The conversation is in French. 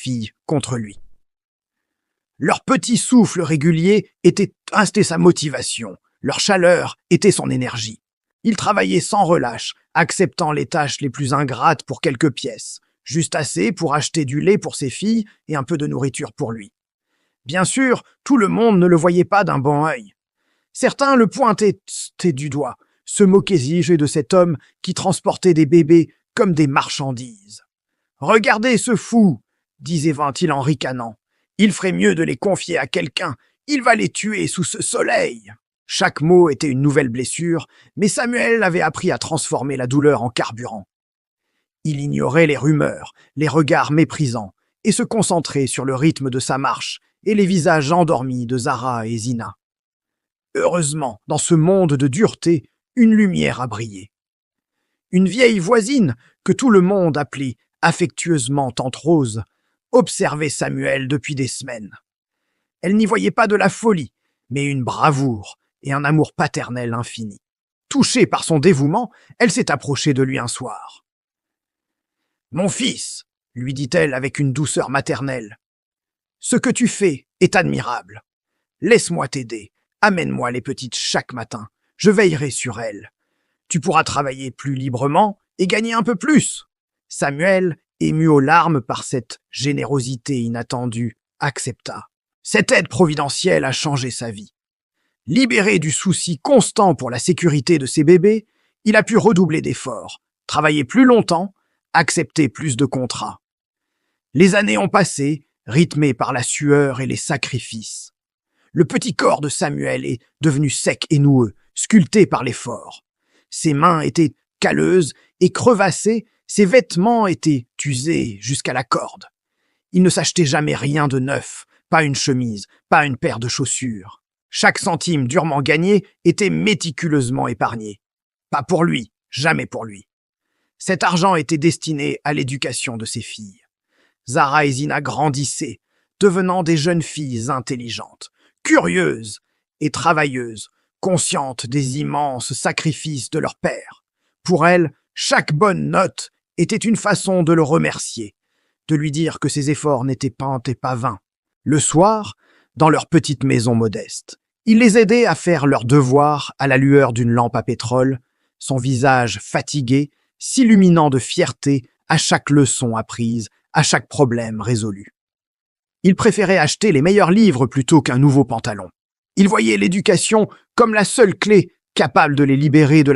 filles contre lui. Leur petit souffle régulier était sa motivation, leur chaleur était son énergie. Il travaillait sans relâche, acceptant les tâches les plus ingrates pour quelques pièces, juste assez pour acheter du lait pour ses filles et un peu de nourriture pour lui. Bien sûr, tout le monde ne le voyait pas d'un bon œil. Certains le pointaient du doigt, se moquaient de cet homme qui transportait des bébés comme des marchandises. « Regardez ce fou !» disait-il en ricanant. « Il ferait mieux de les confier à quelqu'un, il va les tuer sous ce soleil !» Chaque mot était une nouvelle blessure, mais Samuel avait appris à transformer la douleur en carburant. Il ignorait les rumeurs, les regards méprisants, et se concentrait sur le rythme de sa marche et les visages endormis de Zara et Zina. Heureusement, dans ce monde de dureté, une lumière a brillé. Une vieille voisine, que tout le monde appelait affectueusement Tante Rose, observait Samuel depuis des semaines. Elle n'y voyait pas de la folie, mais une bravoure et un amour paternel infini. Touchée par son dévouement, elle s'est approchée de lui un soir. « Mon fils, » lui dit-elle avec une douceur maternelle, « ce que tu fais est admirable. Laisse-moi t'aider, amène-moi les petites chaque matin, je veillerai sur elles. Tu pourras travailler plus librement et gagner un peu plus. » Samuel, ému aux larmes par cette générosité inattendue, accepta. Cette aide providentielle a changé sa vie. Libéré du souci constant pour la sécurité de ses bébés, il a pu redoubler d'efforts, travailler plus longtemps, accepter plus de contrats. Les années ont passé, rythmées par la sueur et les sacrifices. Le petit corps de Samuel est devenu sec et noueux, sculpté par l'effort. Ses mains étaient calleuses et crevassées, ses vêtements étaient usés jusqu'à la corde. Il ne s'achetait jamais rien de neuf, pas une chemise, pas une paire de chaussures. Chaque centime durement gagné était méticuleusement épargné. Pas pour lui, jamais pour lui. Cet argent était destiné à l'éducation de ses filles. Zara et Zina grandissaient, devenant des jeunes filles intelligentes, curieuses et travailleuses, conscientes des immenses sacrifices de leur père. Pour elles, chaque bonne note était une façon de le remercier, de lui dire que ses efforts n'étaient pas vains. Le soir, dans leur petite maison modeste, il les aidait à faire leurs devoirs à la lueur d'une lampe à pétrole, son visage fatigué, s'illuminant de fierté à chaque leçon apprise, à chaque problème résolu. Il préférait acheter les meilleurs livres plutôt qu'un nouveau pantalon. Il voyait l'éducation comme la seule clé capable de les libérer de